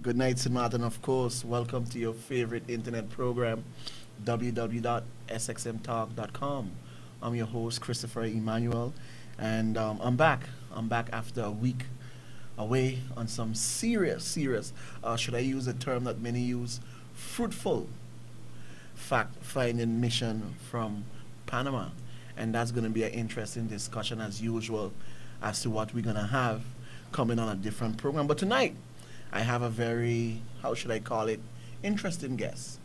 Good night, St. Martin, of course. Welcome to your favorite internet program, www.sxmtalk.com. I'm your host, Christopher Emmanuel, and I'm back. I'm back after a week away on some serious, should I use a term that many use, fruitful fact-finding mission from Panama. And that's going to be an interesting discussion as usual as to what we're going to have coming on a different program. But tonight, I have a very, how should I call it, interesting guest.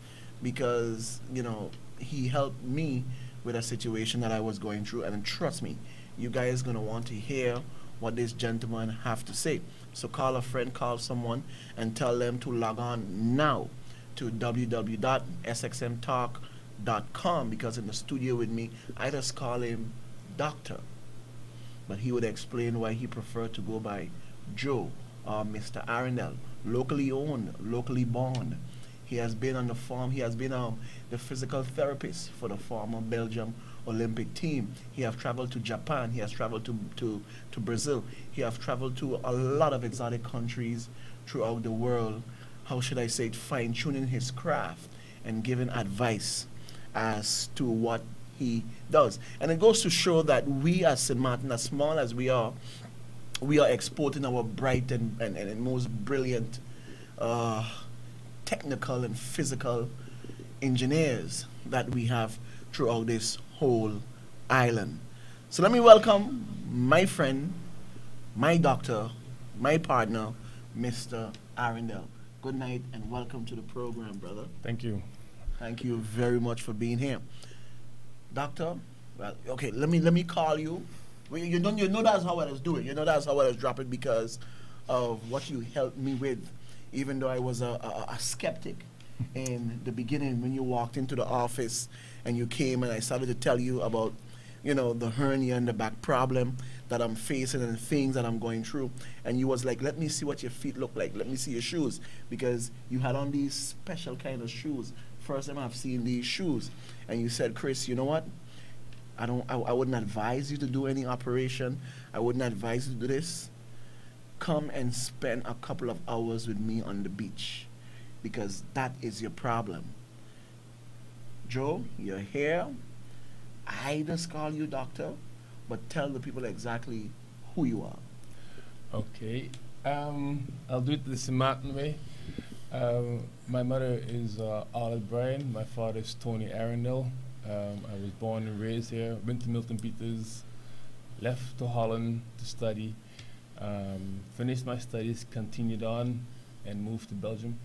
Because, you know, he helped me with a situation that I was going through. And trust me, you guys going to want to hear what this gentleman have to say. So call a friend, call someone, and tell them to log on now to www.sxmtalk.com, because in the studio with me, I just call him Doctor. But he would explain why he preferred to go by Joe or Mr. Arrindell, locally owned, locally born. He has been on the farm. He has been the physical therapist for the former Belgian Olympic team. He has traveled to Japan. He has traveled to Brazil. He has traveled to a lot of exotic countries throughout the world. How should I say it? Fine-tuning his craft and giving advice as to what he does. And it goes to show that we as St. Martin, as small as we are exporting our bright and most brilliant technical and physical engineers that we have throughout this whole island. So let me welcome my friend, my doctor, my partner, Mr. Arrindell. Good night and welcome to the program, brother. Thank you. Thank you very much for being here. Doctor, well, okay, let me call you. Well, you know that's how I was doing. You know that's how I was dropping because of what you helped me with. Even though I was a skeptic in the beginning when you walked into the office and you came and I started to tell you about, you know, the hernia and the back problem that I'm facing and things that I'm going through. And you was like, let me see what your feet look like. Let me see your shoes. Because you had on these special kind of shoes. First time I've seen these shoes. And you said, Chris, you know what? I wouldn't advise you to do any operation. I wouldn't advise you to do this. Come and spend a couple of hours with me on the beach, because that is your problem. Joe, you're here. I just call you doctor, but tell the people exactly who you are. Okay. I'll do it the St. Martin way. My mother is Olive Bryan. My father is Tony Arrindell. I was born and raised here. Went to Milton Peters. Left to Holland to study. Finished my studies, continued on, and moved to Belgium.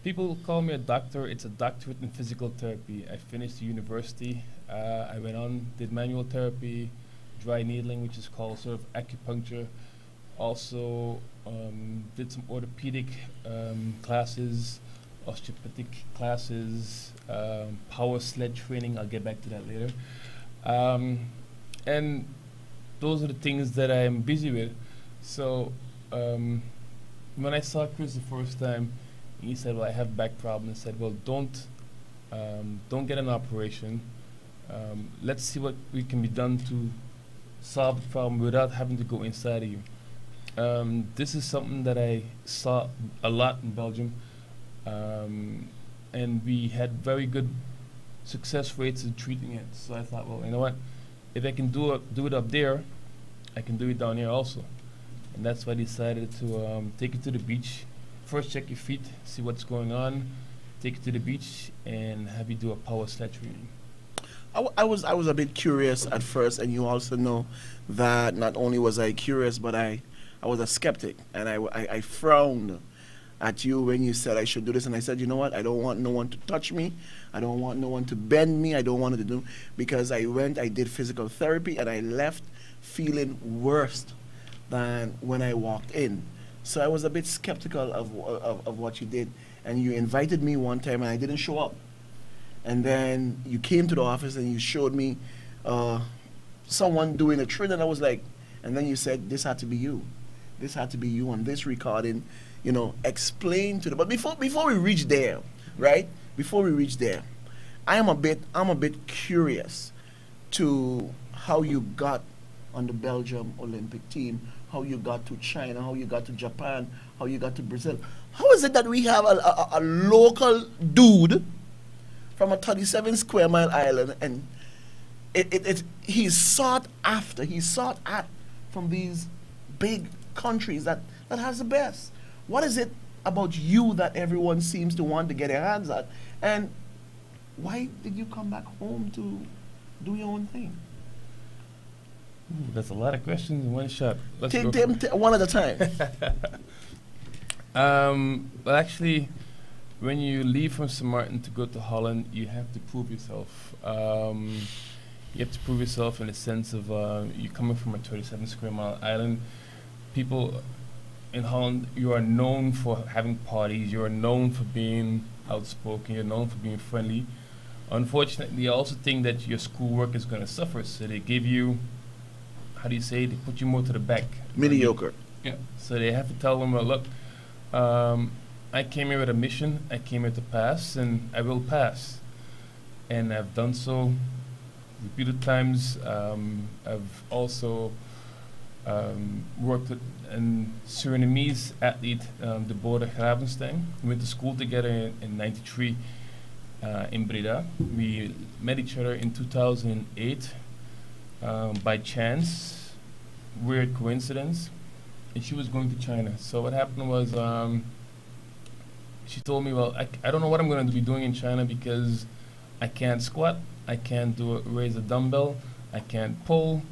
People call me a doctor. It's a doctorate in physical therapy. I finished the university. I went on, did manual therapy, dry needling, which is called sort of acupuncture. Also did some orthopedic classes, osteopathic classes, power sled training. I'll get back to that later. And those are the things that I'm busy with. So when I saw Chris the first time, he said, well, I have back problems. I said, well, don't get an operation. Let's see what we can be done to solve the problem without having to go inside of you. This is something that I saw a lot in Belgium. And we had very good success rates in treating it. So I thought, well, you know what? If I can do it up there, I can do it down here also. And that's why I decided to take you to the beach. First check your feet, see what's going on, take you to the beach, and have you do a power sled training. I was a bit curious at first, and you also know that not only was I curious, but I was a skeptic, and I frowned at you when you said I should do this, and I said, you know what, I don't want no one to touch me, I don't want no one to bend me, I don't want to do, because I did physical therapy, and I left feeling worse than when I walked in. So I was a bit skeptical of what you did, and you invited me one time, and I didn't show up. And then you came to the office, and you showed me someone doing a trick, and I was like, and then you said, this had to be you. This had to be you on this recording, you know, explain to the, but before we reach there, right? Before we reach there, I'm a bit curious to how you got on the Belgian Olympic team, how you got to China, how you got to Japan, how you got to Brazil. How is it that we have a local dude from a 37 square mile island, and he's sought after, he's sought at from these big countries that has the best? What is it about you that everyone seems to want to get their hands at? And why did you come back home to do your own thing? Ooh, that's a lot of questions in one shot. Let's Take go. them one at a time. Well, actually, when you leave from St. Martin to go to Holland, you have to prove yourself. You have to prove yourself in the sense of you're coming from a 37 square mile island. People in Holland, you are known for having parties, you are known for being outspoken, you're known for being friendly. Unfortunately, I also think that your schoolwork is going to suffer, so they give you, how do you say, they put you more to the back. Mediocre. Yeah. So they have to tell them, well, look, I came here with a mission, I came here to pass, and I will pass. And I've done so repeated times. I've also worked with a Surinamese athlete, the Bode Gravenstein. We went to school together in 93 in Breda. We met each other in 2008 by chance, weird coincidence, and she was going to China. So what happened was she told me, well, I don't know what I'm going to be doing in China because I can't squat, I can't raise a dumbbell, I can't pull.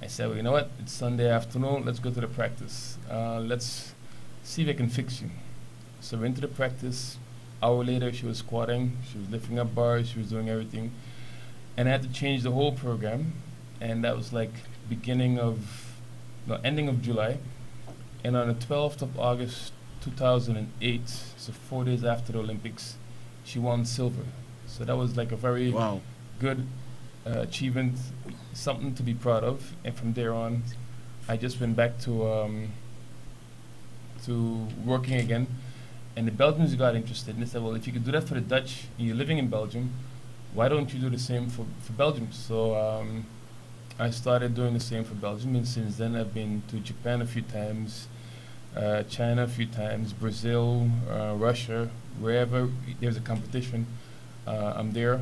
I said, well, you know what, it's Sunday afternoon, let's go to the practice. Let's see if I can fix you. So we went to the practice. Hour later, she was squatting, she was lifting up bars, she was doing everything. And I had to change the whole program. And that was like ending of July. And on the 12th of August 2008, so 4 days after the Olympics, she won silver. So that was like a very good achievement, something to be proud of. And from there on, I just went back to working again. And the Belgians got interested, and they said, well, if you could do that for the Dutch, and you're living in Belgium, why don't you do the same for Belgium? So I started doing the same for Belgium, and since then I've been to Japan a few times, China a few times, Brazil, Russia, wherever there's a competition, I'm there.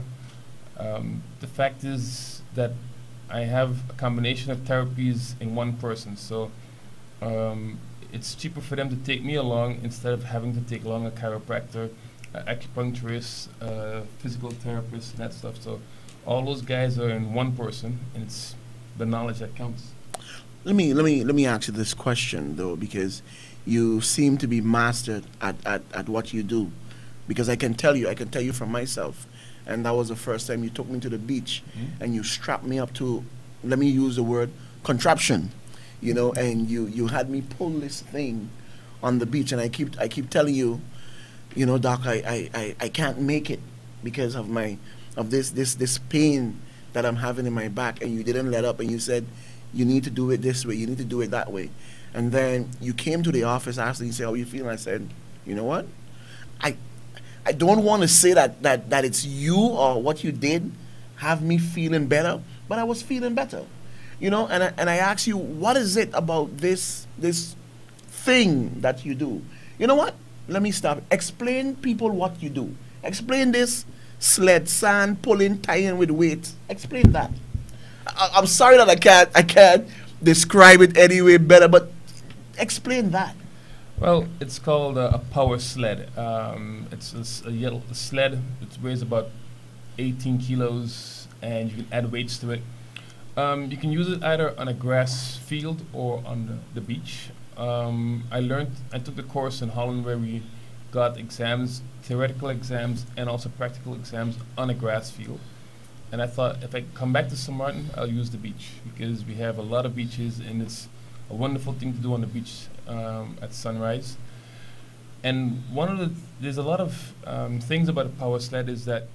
The fact is that I have a combination of therapies in one person, so it's cheaper for them to take me along instead of having to take along a chiropractor, acupuncturist, physical therapist, and that stuff. So all those guys are in one person, and it's the knowledge that counts. Let me ask you this question though, because you seem to be mastered at what you do. Because I can tell you from myself, and that was the first time you took me to the beach, and you strapped me up to, let me use the word, contraption. You know, and you had me pull this thing on the beach, and I keep telling you, you know, Doc, I can't make it because of this pain that I'm having in my back, and you didn't let up, and you said you need to do it this way, you need to do it that way, and then you came to the office, asked me, you said, how you feeling? I said, you know what, I don't want to say that it's you or what you did have me feeling better, but I was feeling better. You know, and I ask you, what is it about this thing that you do? You know what? Let me stop. Explain people what you do. Explain this sled, sand, pulling, tying with weights. Explain that. I'm sorry that I can't describe it any way better, but explain that. Well, it's called a power sled. It's a yellow sled. It weighs about 18 kilos, and you can add weights to it. You can use it either on a grass field or on the beach. I took the course in Holland where we got exams, theoretical exams, and also practical exams on a grass field. And I thought if I come back to St. Martin, I'll use the beach because we have a lot of beaches, and it's a wonderful thing to do on the beach at sunrise. And there's a lot of things about a power sled is that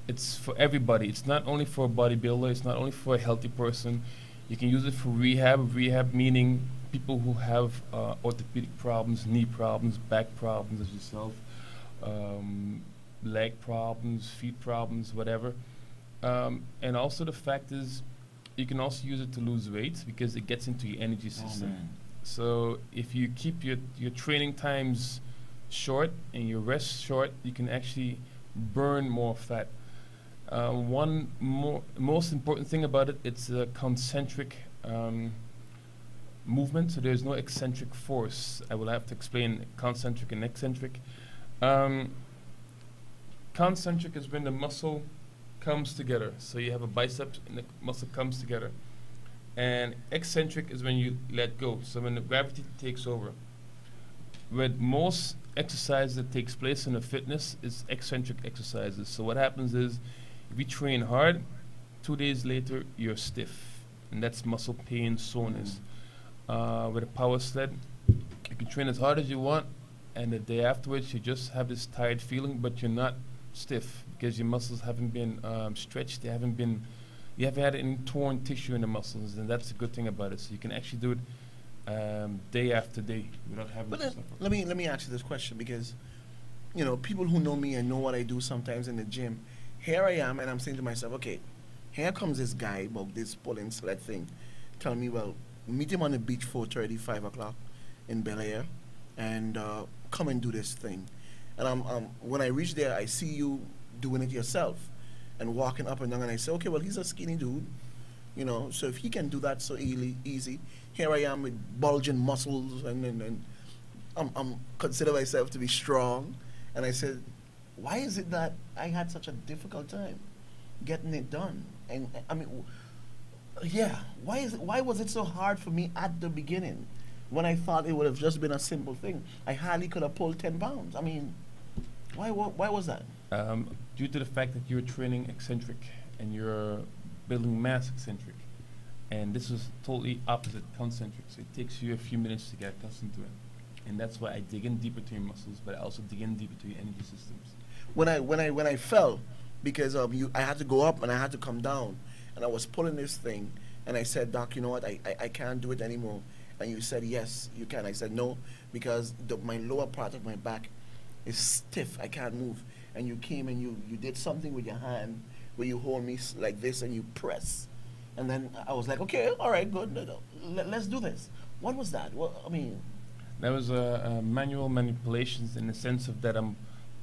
it's for everybody. It's not only for a bodybuilder. It's not only for a healthy person. You can use it for rehab. Rehab meaning people who have orthopedic problems, knee problems, back problems as yourself, leg problems, feet problems, whatever. And also the fact is you can also use it to lose weight because it gets into your energy system. So if you keep your training times short and your rest short, you can actually burn more fat. Most important thing about it, it's a concentric movement, so there's no eccentric force. I will have to explain concentric and eccentric. Concentric is when the muscle comes together. So you have a biceps and the muscle comes together. And eccentric is when you let go, so when the gravity takes over. With most exercise that takes place in a fitness is eccentric exercises. So what happens is, if you train hard, 2 days later you're stiff, and that's muscle pain, soreness. With a power sled, you can train as hard as you want, and the day afterwards you just have this tired feeling, but you're not stiff because your muscles haven't been stretched. You haven't had any torn tissue in the muscles, and that's a good thing about it. So you can actually do it day after day without having to suffer. Let me ask you this question, because people who know me and know what I do sometimes in the gym, here I am and I'm saying to myself, okay, here comes this guy about this pulling sled thing, telling me, well, meet him on the beach 4:30, 5 o'clock in Bel Air, and come and do this thing. And when I reach there, I see you doing it yourself and walking up and down, and I say, okay, well, he's a skinny dude, so if he can do that so easy, here I am with bulging muscles, and I'm consider myself to be strong. And I said, why is it that I had such a difficult time getting it done? And I mean, yeah, why was it so hard for me at the beginning when I thought it would have just been a simple thing? I hardly could have pulled 10 pounds. I mean, why was that? Due to the fact that you're training eccentric and you're building mass eccentric, and this is totally opposite concentric, so it takes you a few minutes to get accustomed to it. And that's why I dig in deeper to your muscles, but I also dig in deeper to your energy systems. When I fell, because I had to go up and I had to come down, and I was pulling this thing, and I said, Doc, you know what, I can't do it anymore. And you said, yes, you can. I said, no, because my lower part of my back is stiff. I can't move. And you came and you did something with your hand where you hold me like this and you press. And then I was like, okay, all right, good. Let's do this. What was that? That was manual manipulations, in the sense of that I'm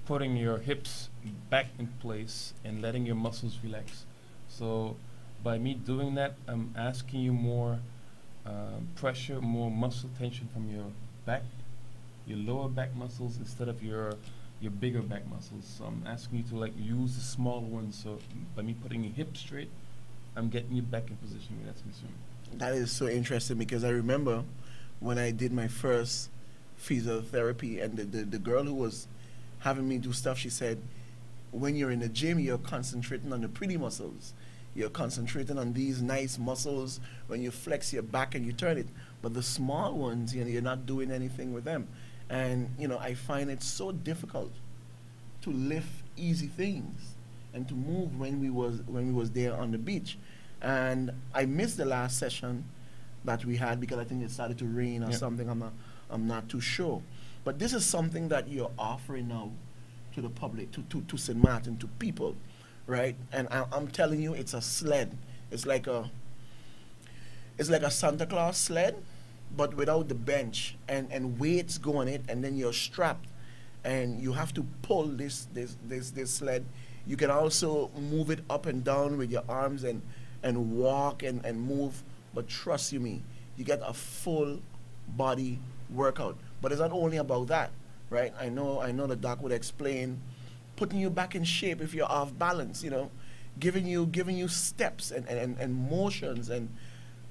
putting your hips back in place and letting your muscles relax. So by me doing that, I'm asking you more pressure, more muscle tension from your back, your lower back muscles, instead of your bigger back muscles. So I'm asking you to use the smaller ones. So by me putting your hips straight, I'm getting you back in position where that's concerned. That is so interesting, because I remember when I did my first physiotherapy, and the girl who was having me do stuff, she said, when you're in the gym, you're concentrating on the pretty muscles. You're concentrating on these nice muscles when you flex your back and you turn it. But the small ones, you're not doing anything with them. And, I find it so difficult to lift easy things and to move when we was there on the beach. And I missed the last session that we had because I think it started to rain or something. I'm not too sure. But this is something that you're offering now to the public, to St. Martin, to people, right? And I'm telling you, it's a sled. It's like a Santa Claus sled, but without the bench, and weights go on it, and then you're strapped, and you have to pull this sled. You can also move it up and down with your arms and walk and move. But trust you me, you get a full body workout. But it's not only about that, right? I know the doc would explain putting you back in shape if you're off balance, giving you steps and motions. And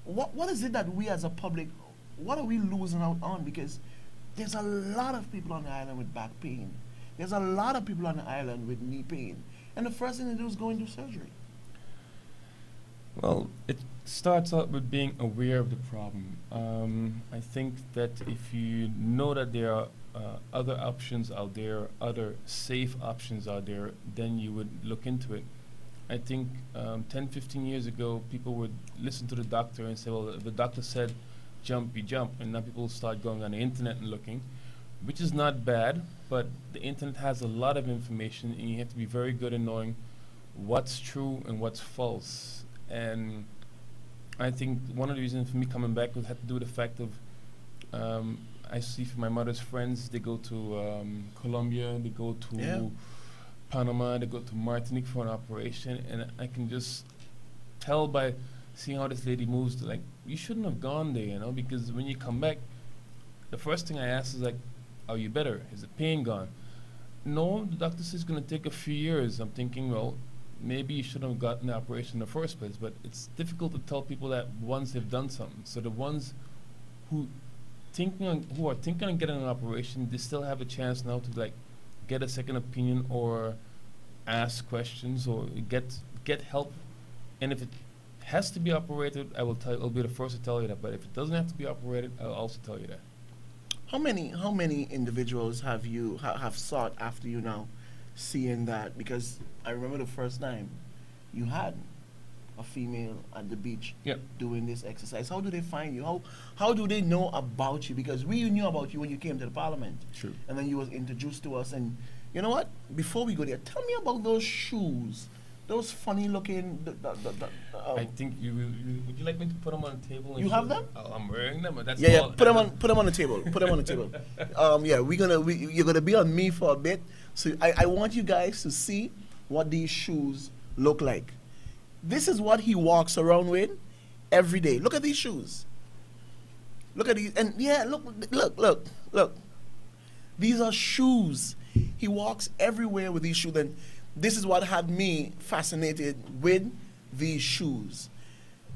what is it that we as a public, what are we losing out on? Because there's a lot of people on the island with back pain. There's a lot of people on the island with knee pain. And the first thing they do is go into surgery. Well, it starts out with being aware of the problem. I think that if you know that there are other options out there, other safe options out there, then you would look into it. I think 10, 15 years ago, people would listen to the doctor and say, well, the doctor said jump, you jump. And now people start going on the internet and looking, which is not bad, but the internet has a lot of information, and you have to be very good at knowing what's true and what's false. And I think one of the reasons for me coming back had to do with the fact of I see from my mother's friends, they go to Colombia, they go to Yeah. Panama, they go to Martinique for an operation, and I can just tell by seeing how this lady moves, like, you shouldn't have gone there, you know, because when you come back, the first thing I ask is like, are you better? Is the pain gone? No, the doctor says it's going to take a few years. I'm thinking, well, maybe you shouldn't have gotten the operation in the first place, but it's difficult to tell people that once they've done something. So the ones who who are thinking of getting an operation, they still have a chance now to like get a second opinion or ask questions or get help. And if it has to be operated, I'll be the first to tell you that. But if it doesn't have to be operated, I'll also tell you that. How many individuals have you have sought after you now, seeing that? Because I remember the first time you had a female at the beach Yep. doing this exercise. How do they find you? How do they know about you? Because we knew about you when you came to the parliament. True. And then you was introduced to us. And you know what? Before we go there, tell me about those shoes. Those funny looking. I think would you like me to put them on the table? And You have show them? I'm wearing them. But that's Yeah, all. put them on the table. Put them on the table. Yeah, you're gonna be on me for a bit. So I want you guys to see what these shoes look like. This is what he walks around with every day. Look at these shoes. Look at these, and yeah, look. These are shoes. He walks everywhere with these shoes, and this is what had me fascinated with these shoes.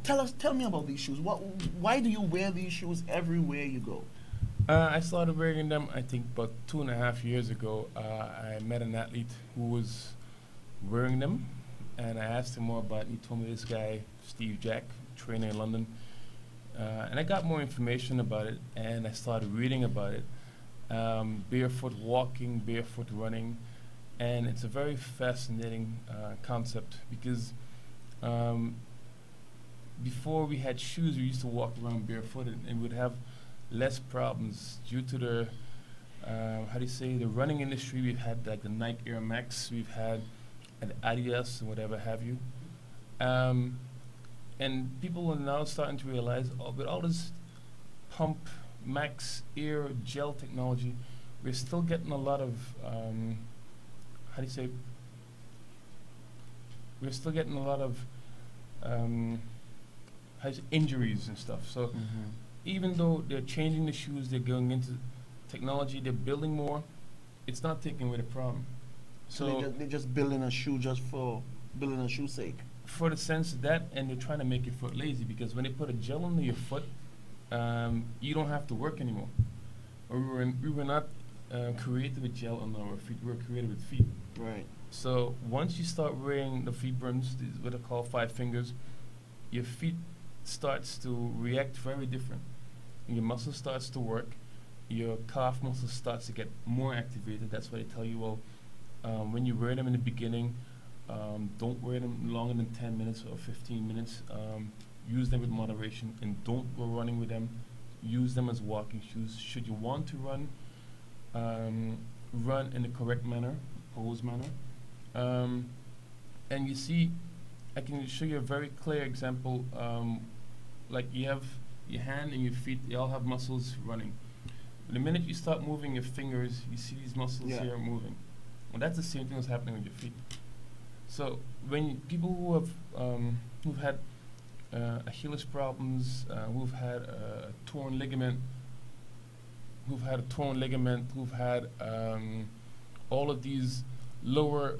Tell me about these shoes. Why do you wear these shoes everywhere you go? I started wearing them, I think, about 2.5 years ago. I met an athlete who was wearing them, and I asked him more about it. He told me this guy, Steve Jack, trainer in London. And I got more information about it, and I started reading about it. Barefoot walking, barefoot running, and it's a very fascinating concept because before we had shoes, we used to walk around barefooted and would have less problems due to the the running industry. We've had like the Nike Air Max, we've had an Adidas and whatever have you, and people are now starting to realize, with all this pump, max, air, gel technology, we're still getting a lot of we're still getting a lot of injuries and stuff. So even though they're changing the shoes, they're going into technology, they're building more, it's not taking away the problem. So they're just building a shoe just for building a shoe's sake. For the sense of that, and they're trying to make your foot lazy, because when they put a gel under your foot, you don't have to work anymore. Or we were not created with gel under our feet, we were created with feet. Right. So once you start wearing the feet brims, what I call 5 fingers, your feet starts to react very different. Your muscle starts to work, your calf muscle starts to get more activated. That's why they tell you, well, when you wear them in the beginning, don't wear them longer than 10 minutes or 15 minutes. Use them with moderation, and don't go running with them. Use them as walking shoes. Should you want to run, run in the correct manner, pose manner. And you see, I can show you a very clear example. Like you have your hand and your feet, they all have muscles running. The minute you start moving your fingers, you see these muscles here moving. Well, that's the same thing that's happening with your feet. So when people who have who've had Achilles problems, who've had a torn ligament, who've had all of these lower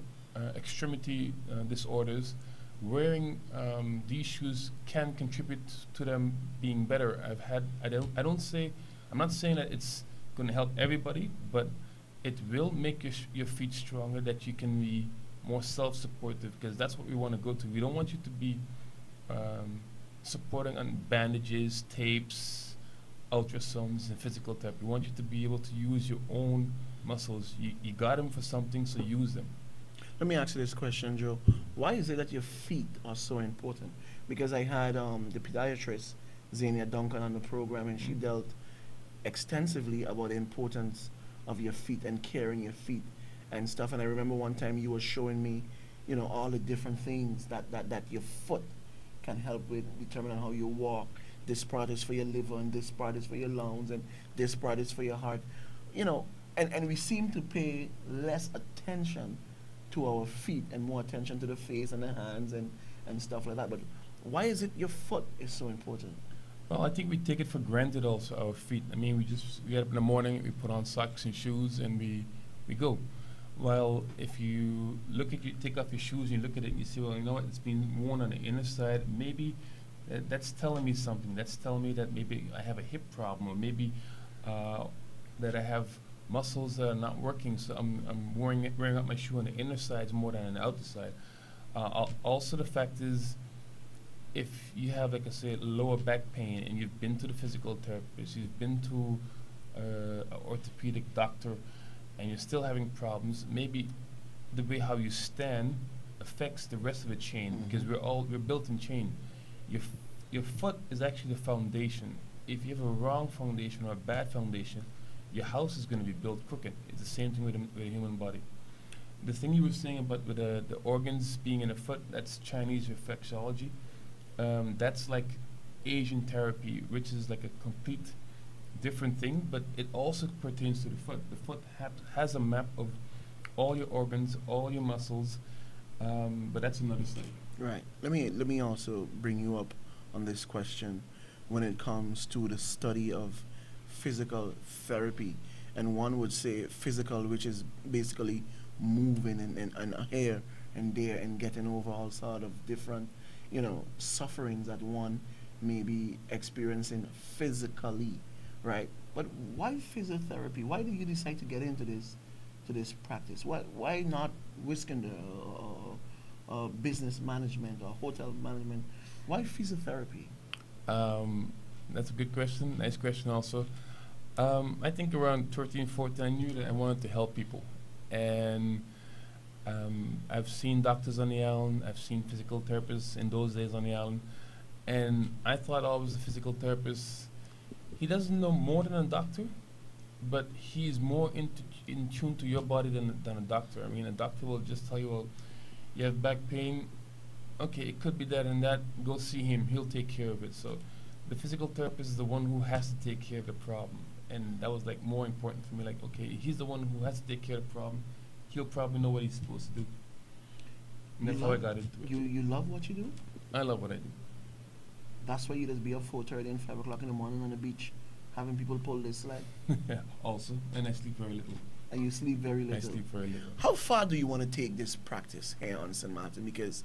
extremity disorders, wearing these shoes can contribute to them being better. I'm not saying that it's going to help everybody, but it will make your feet stronger, that you can be more self-supportive, because that's what we want to go to. We don't want you to be supporting on bandages, tapes, ultrasounds, and physical therapy. We want you to be able to use your own muscles. You got them for something, so use them. Let me ask you this question, Joe. Why is it that your feet are so important? Because I had the pediatrist, Zania Duncan, on the program, and she dealt extensively about the importance of your feet and caring your feet and stuff. And I remember one time you were showing me, all the different things that your foot can help with, determining how you walk, this part is for your liver, and this part is for your lungs, and this part is for your heart. You know, and we seem to pay less attention to our feet and more attention to the face and the hands and stuff like that. But why is it your foot is so important? Well, I think we take it for granted also, our feet. I mean, we get up in the morning, we put on socks and shoes, and we go. Well, if you take off your shoes, and you look at it, and you see, well, you know what, it's been worn on the inner side. Maybe that's telling me something. That's telling me that maybe I have a hip problem, or maybe that I have muscles that are not working. So I'm wearing out my shoe on the inner sides more than on the outer side. Also, the fact is, if you have, like I said, lower back pain, and you've been to the physical therapist, you've been to an orthopedic doctor, and you're still having problems, maybe the way how you stand affects the rest of the chain, because we're built in chain. Your foot is actually the foundation. If you have a wrong foundation or a bad foundation, your house is going to be built crooked. It's the same thing with the human body. The thing you were saying about with the organs being in the foot, that's Chinese reflexology. That's like Asian therapy, which is like a complete different thing, but it also pertains to the foot. The foot has a map of all your organs, all your muscles, but that's another study. Right. Let me also bring you up on this question when it comes to the study of physical therapy. And one would say physical, which is basically moving and here and there and getting over all sort of different, sufferings that one may be experiencing physically, right? But why physiotherapy? Why did you decide to get into this practice? Why not whisking the business management or hotel management? Why physiotherapy? That's a good question. Nice question also. I think around 13, 14, I knew that I wanted to help people. And I've seen doctors on the island. I've seen physical therapists in those days on the island. And I thought always the physical therapist, he doesn't know more than a doctor, but he's more in tune to your body than a doctor. I mean, a doctor will just tell you, well, you have back pain. Okay, it could be that and that. Go see him. He'll take care of it. So the physical therapist is the one who has to take care of the problem. And that was like more important for me. Like, okay, he's the one who has to take care of the problem. He'll probably know what he's supposed to do. And that's how I got into it. You love what you do? I love what I do. That's why you just be up 4:30 and 5 o'clock in the morning on the beach, having people pull this sled. Yeah, also. And I sleep very little. And you sleep very little. I sleep very little. How far do you want to take this practice here on St. Martin? Because,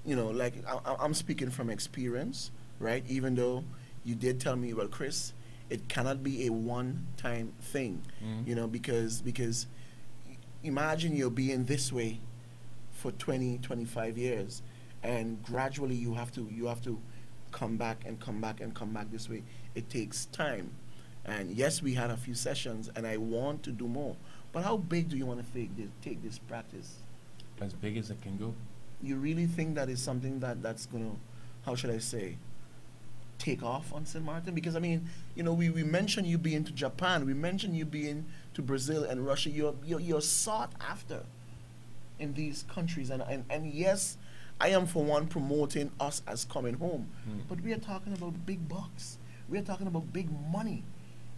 like I'm speaking from experience, right? Even though you did tell me, well, Chris, it cannot be a one-time thing, because imagine you're being this way for 20, 25 years, and gradually you have to come back and come back and come back this way. It takes time. And yes, we had a few sessions, and I want to do more. But how big do you want to take this practice? As big as I can go. You really think that is something that's going to, how should I say, take off on St. Martin? Because, I mean, we mentioned you being to Japan. We mentioned you being to Brazil and Russia. You're sought after in these countries. And yes, I am, for one, promoting us as coming home. But we are talking about big bucks. We are talking about big money,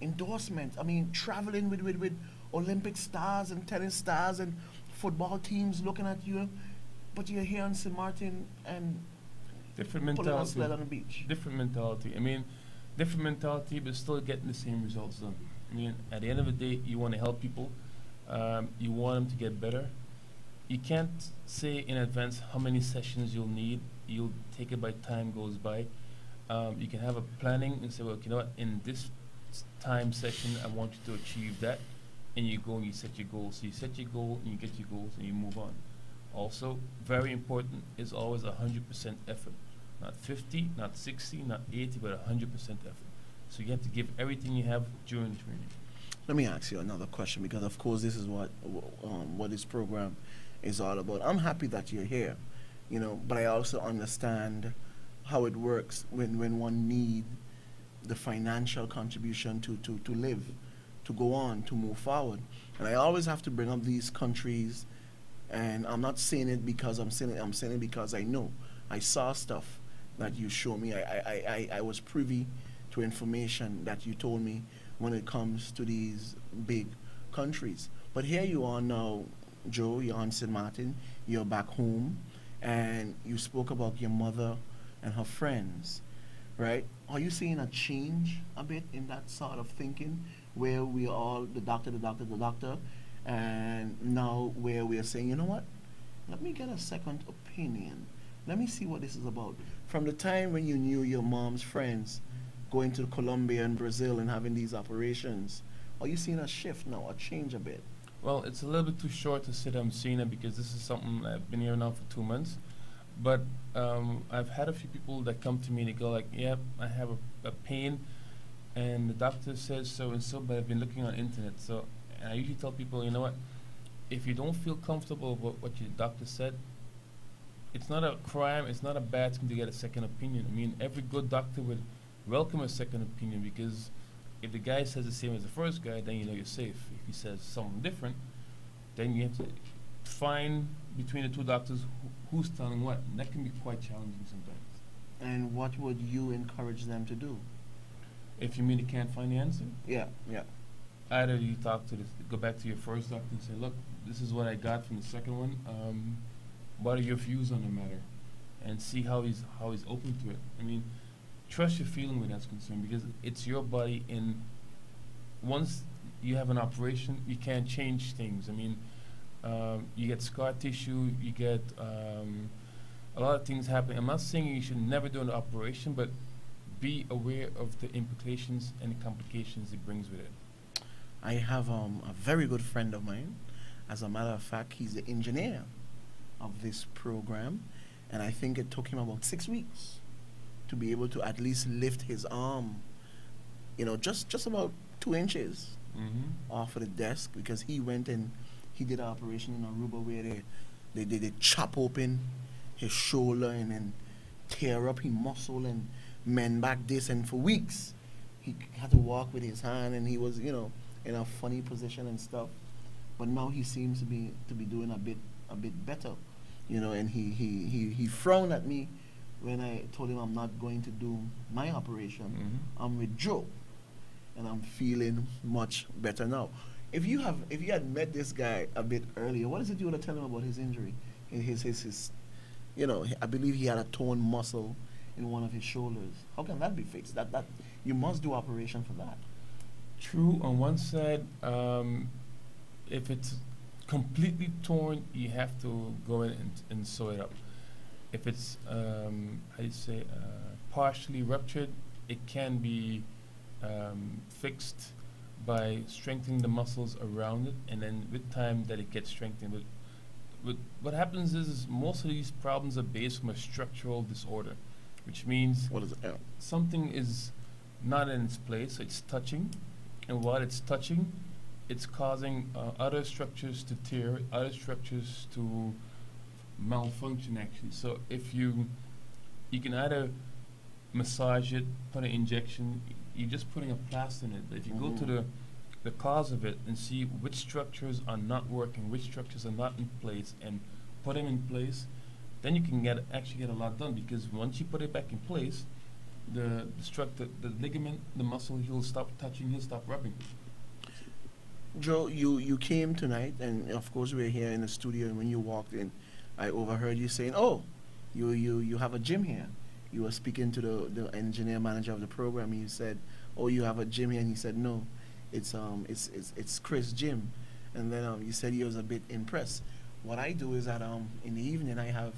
endorsement. I mean, traveling with Olympic stars and tennis stars and football teams looking at you. But you're here in St. Martin and different pulling a mentality. sled on the beach. Different mentality. I mean, different mentality, but still getting the same results done. I mean, at the end of the day, you want to help people. You want them to get better. You can't say in advance how many sessions you'll need. You'll take it by time goes by. You can have a planning and say, well, you know what, in this time session, I want you to achieve that. And you go and you set your goals. So you set your goal and you get your goals and you move on. Also, very important is always 100% effort. Not 50, not 60, not 80, but 100% effort. So you have to give everything you have during training. Let me ask you another question, because of course this is what this program is all about. I'm happy that you're here, but I also understand how it works when one needs the financial contribution to live, to go on, to move forward. And I always have to bring up these countries, and I'm not saying it because I'm saying it because I know. I saw stuff that you show me. I was privy to information that you told me when it comes to these big countries. But here you are now, Joe, you're on St. Martin, you're back home, and you spoke about your mother and her friends, right? Are you seeing a change a bit in that sort of thinking where we are all the doctor, the doctor, the doctor, and now where we are saying, you know what? Let me get a second opinion. Let me see what this is about. From the time when you knew your mom's friends going to Colombia and Brazil and having these operations, are you seeing a shift now, a change a bit? Well, it's a little bit too short to say that I'm seeing it because this is something I've been here now for 2 months. But I've had a few people that come to me and they go like, yep, I have a pain and the doctor says so and so, but I've been looking on internet. So and I usually tell people, you know what, if you don't feel comfortable with what your doctor said, it's not a crime, it's not a bad thing to get a second opinion. I mean, every good doctor would welcome a second opinion because if the guy says the same as the first guy, then you know you're safe. If he says something different, then you have to find between the two doctors who's telling what. And that can be quite challenging sometimes. And what would you encourage them to do? If you mean you can't find the answer? Yeah, yeah. Either you go back to your first doctor and say, look, this is what I got from the second one. What are your views on the matter? And see how he's open to it. I mean, trust your feeling when that's concerned because it's your body, and once you have an operation, you can't change things. I mean, you get scar tissue, you get a lot of things happen. I'm not saying you should never do an operation, but be aware of the implications and the complications it brings with it. I have a very good friend of mine. As a matter of fact, he's the engineer of this program, and I think it took him about 6 weeks to be able to at least lift his arm, you know, just about 2 inches off of the desk because he went and he did an operation in Aruba where they chop open his shoulder and then tear up his muscle and mend back this, and for weeks he had to walk with his hand and he was, you know, in a funny position and stuff. But now he seems to be doing a bit better, you know, and he frowned at me when I told him I'm not going to do my operation. I'm with Joe, and I'm feeling much better now. If you had met this guy a bit earlier, what is it you would have tell him about his injury? His you know, I believe he had a torn muscle in one of his shoulders. How can that be fixed? That you must do operation for that. True. On one side, if it's completely torn, you have to go in and sew it up. If it's partially ruptured, it can be fixed by strengthening the muscles around it, and then with time that it gets strengthened. But what happens is most of these problems are based from a structural disorder, which means What is it? something is not in its place, so it's touching, and while it's touching, it's causing other structures to tear, other structures to malfunction actually. So if you can either massage it, put an injection, you're just putting a plaster in it. But if you go to the cause of it and see which structures are not working, which structures are not in place, and put them in place, then you can actually get a lot done, because once you put it back in place, the ligament, the muscle, he'll stop touching, he'll stop rubbing. Joe, you came tonight, and of course we're here in the studio, and when you walked in, I overheard you saying, oh, you have a gym here. You were speaking to the engineer manager of the program, and you said, oh, you have a gym here, and he said, no, it's Chris' gym. And then you said he was a bit impressed. What I do is that in the evening I have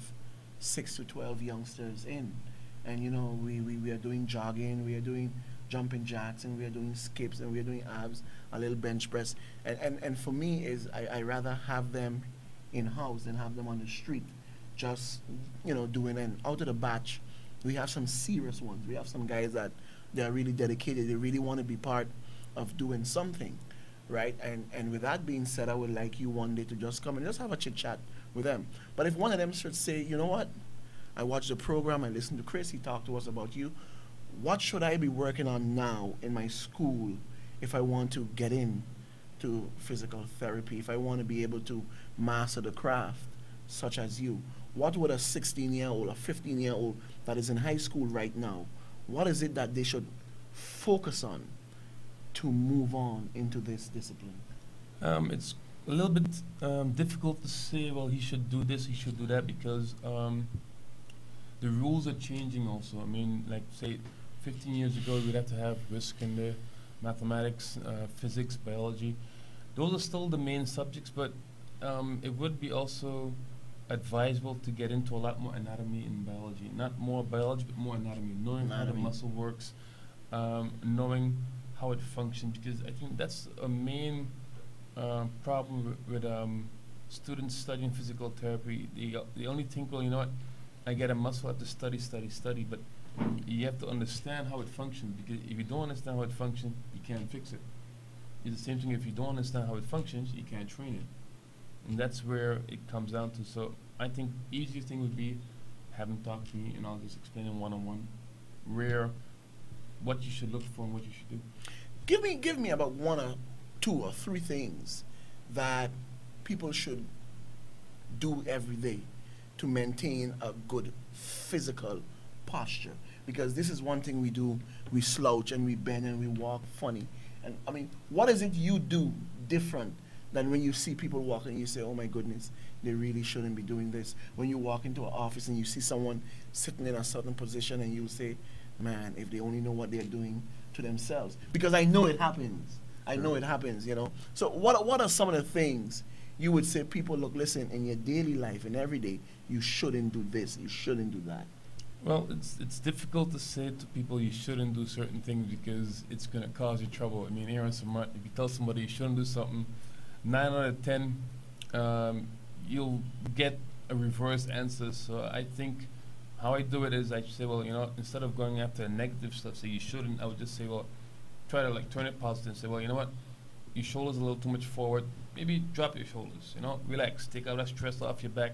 6 to 12 youngsters in, and you know we are doing jogging, we are doing jumping jacks, and we are doing skips, and we are doing abs, a little bench press, and for me is I rather have them in house than have them on the street, just, you know, doing. And out of the batch, we have some serious ones. We have some guys that they are really dedicated. They really want to be part of doing something, right? And with that being said, I would like you one day to just come and just have a chit chat with them. But if one of them should say, you know what, I watched the program, I listened to Chris, he talked to us about you, what should I be working on now in my school if I want to get in to physical therapy, if I want to be able to master the craft such as you? What would a 16-year-old, a 15-year-old that is in high school right now, what is it that they should focus on to move on into this discipline? It's a little bit difficult to say, well, he should do this, he should do that, because the rules are changing also. I mean, like, say, 15 years ago, we'd have to have risk in there, mathematics, physics, biology. Those are still the main subjects, but it would be also advisable to get into a lot more anatomy in biology. Not more biology, but more anatomy, knowing how the muscle works, knowing how it functions, because I think that's a main problem with students studying physical therapy. They only think, well, you know what, I get a muscle, I have to study, but you have to understand how it functions, because if you don't understand how it functions, you can't fix it. It's the same thing, if you don't understand how it functions, you can't train it. And that's where it comes down to. So I think easiest thing would be have them talk to me, and I'll just explain in one-on-one what you should look for and what you should do. Give me about 1 or 2 or 3 things that people should do every day to maintain a good physical posture. Because this is one thing we do, we slouch and we bend and we walk funny. And I mean, what is it you do different than when you see people walking and you say, oh my goodness, they really shouldn't be doing this? When you walk into an office and you see someone sitting in a certain position and you say, man, if they only know what they're doing to themselves. Because I know it happens. I know it happens, you know. So what are some of the things you would say people, look, listen, in your daily life and every day, you shouldn't do this, you shouldn't do that? Well, it's difficult to say to people you shouldn't do certain things because it's going to cause you trouble. I mean, here in Samart, if you tell somebody you shouldn't do something, 9 out of 10, you'll get a reverse answer. So I think how I do it is I say, well, you know, instead of going after negative stuff, say you shouldn't, I would just say, well, try to like turn it positive and say, well, you know what, your shoulders are a little too much forward. Maybe drop your shoulders, you know, relax, take all that stress off your back,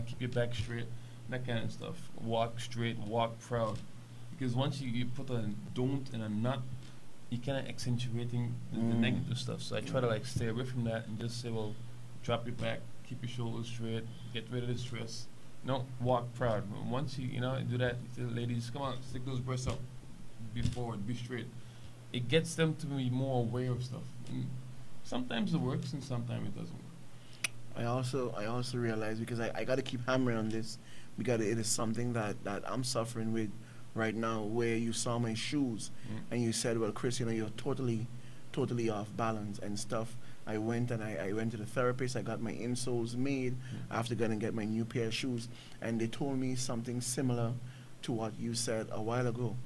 keep your back straight, that kind of stuff. Walk straight, walk proud. Because once you put a don't and a not, you kind of accentuating the negative stuff. So I try to like stay away from that and just say, well, drop your back, keep your shoulders straight, get rid of the stress. No, walk proud. Once you know do that, you say, ladies, come on, stick those breasts up, be forward, be straight. It gets them to be more aware of stuff. And sometimes it works and sometimes it doesn't work. I also realize, because I got to keep hammering on this, because it is something that I'm suffering with right now, where you saw my shoes and you said, well, Chris, you know, you're totally off balance and stuff. I went to the therapist, I got my insoles made after going and get my new pair of shoes, and they told me something similar to what you said a while ago.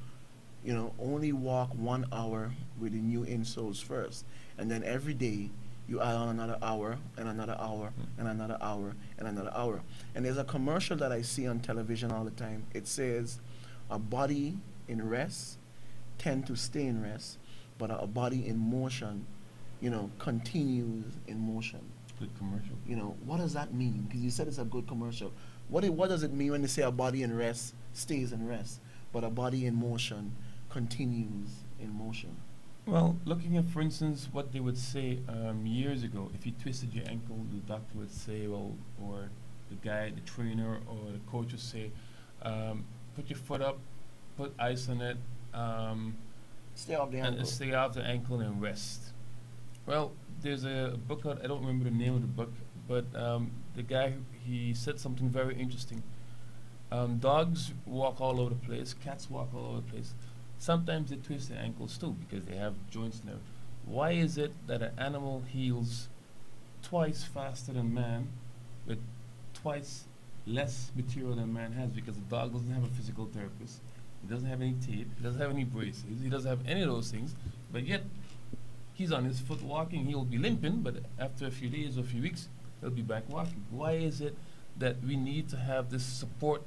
You know, only walk 1 hour with the new insoles first, and then every day you add on another hour and another hour and another hour and another hour. And there's a commercial that I see on television all the time. It says, a body in rest tend to stay in rest, but a body in motion, you know, continues in motion. Good commercial. You know, what does that mean? Because you said it's a good commercial. What does it mean when they say a body in rest stays in rest, but a body in motion continues in motion? Well, looking at, for instance, what they would say years ago, if you twisted your ankle, the doctor would say, well, or the guy, the trainer, or the coach would say, put your foot up, put ice on it, stay off the ankle. And stay off the ankle and rest. Well, there's a book out, I don't remember the name of the book, but the guy, he said something very interesting. Dogs walk all over the place, cats walk all over the place. Sometimes they twist their ankles too because they have joints in there. Why is it that an animal heals twice faster than man with twice less material than man has? Because the dog doesn't have a physical therapist. He doesn't have any tape. He doesn't have any braces. He doesn't have any of those things. But yet, he's on his foot walking. He'll be limping, but after a few days or a few weeks, he'll be back walking. Why is it that we need to have this support,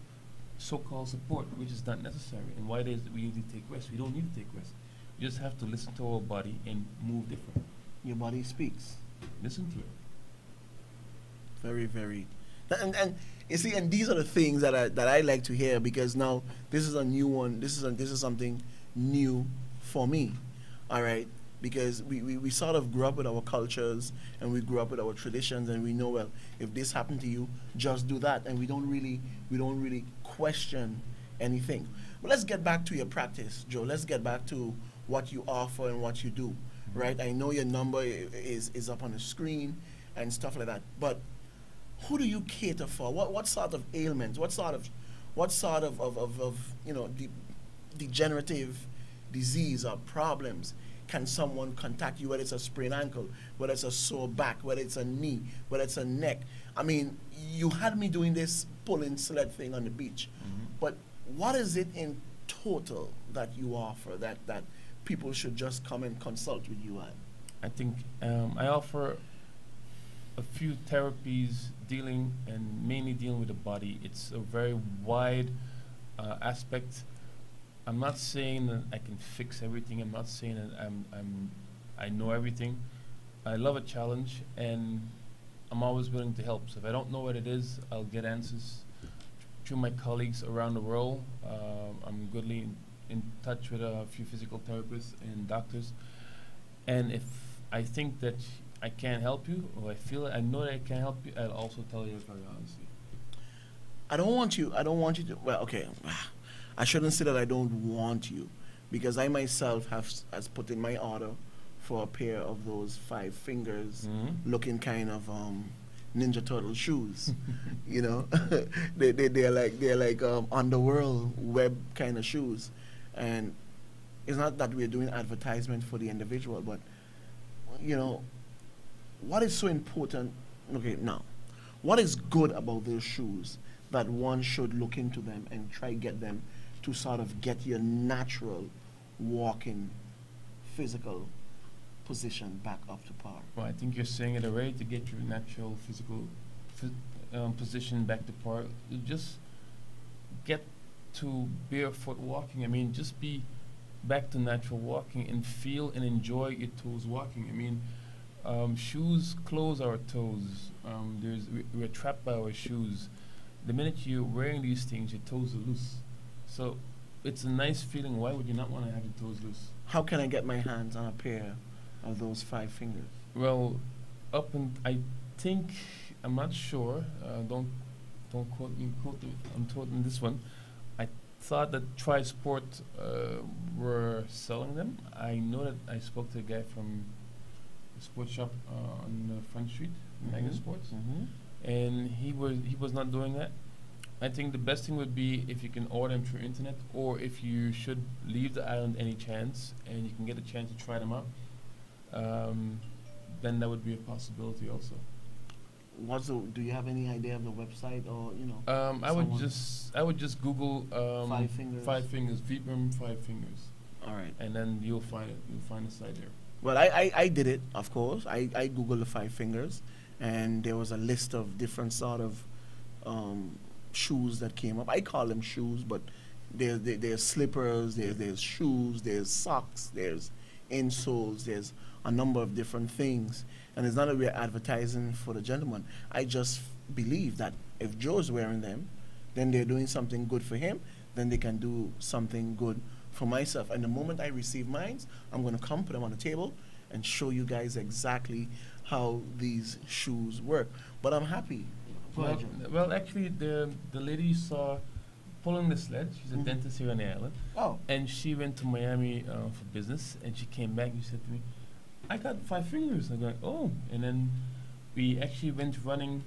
so-called support, which is not necessary? And why is it we need to take rest? We don't need to take rest. We just have to listen to our body and move different. Your body speaks. Listen to it. Very, very. And you see, and these are the things that I like to hear, because now this is a new one. This is something new for me. All right, because we sort of grew up with our cultures and we grew up with our traditions, and we know, well, if this happened to you, just do that, and we don't really question anything. But let's get back to your practice, Joe. Let's get back to what you offer and what you do, right? I know your number is up on the screen and stuff like that, but who do you cater for? What sort of ailments? What sort of degenerative disease or problems can someone contact you, whether it's a sprained ankle, whether it's a sore back, whether it's a knee, whether it's a neck? I mean, you had me doing this pulling sled thing on the beach, but what is it in total that you offer that people should just come and consult with you at? I think I offer a few therapies mainly dealing with the body. It's a very wide aspect. I'm not saying that I can fix everything. I'm not saying that I know everything. I love a challenge, and I'm always willing to help. So if I don't know what it is, I'll get answers through my colleagues around the world. I'm goodly in touch with a few physical therapists and doctors. And if I think that I can't help you, or I know that I can't help you, I'll also tell you very honestly. I don't want you to, well, okay, I shouldn't say that I don't want you, because I myself has put in my order for a pair of those 5 fingers looking kind of Ninja Turtle shoes. You know, they're like underworld web kind of shoes, and it's not that we're doing advertisement for the individual, but you know, what is so important? Okay, now, what is good about those shoes that one should look into them and try get them to sort of get your natural walking physical position back up to par? Well, I think you're saying it already. To get your natural physical position back to par, you just get to barefoot walking. I mean, just be back to natural walking and feel and enjoy your toes walking. I mean, shoes close our toes. We're trapped by our shoes. The minute you're wearing these things, your toes are loose. So it's a nice feeling. Why would you not want to have your toes loose? How can I get my hands on a pair of those 5 fingers? Well, I'm not sure. Don't quote me. I'm quoting this one. I thought that Tri-Sport were selling them. I know that I spoke to a guy from the sports shop on Front Street, Mega Sports, and he was not doing that. I think the best thing would be if you can order them through internet, or if you should leave the island any chance and you can get a chance to try them out, then that would be a possibility also. Do you have any idea of the website, or you know? I would just Google 5 fingers. 5 fingers, Vibram 5 fingers. All right. And then you'll find it. You'll find the site there. Well, I did it, of course. I Googled the 5 fingers, and there was a list of different sort of shoes that came up. I call them shoes, but there's slippers, there's shoes, there's socks, there's insoles, there's a number of different things. And it's not that we're advertising for the gentleman. I just believe that if Joe's wearing them, then they're doing something good for him, then they can do something good for myself. And the moment I receive mine, I'm going to come put them on the table and show you guys exactly how these shoes work. But I'm happy. Well, actually, the lady you saw pulling the sled, she's a dentist here on the island. Oh. And she went to Miami for business, and she came back and she said to me, I got 5 fingers. I'm going, oh. And then we actually went running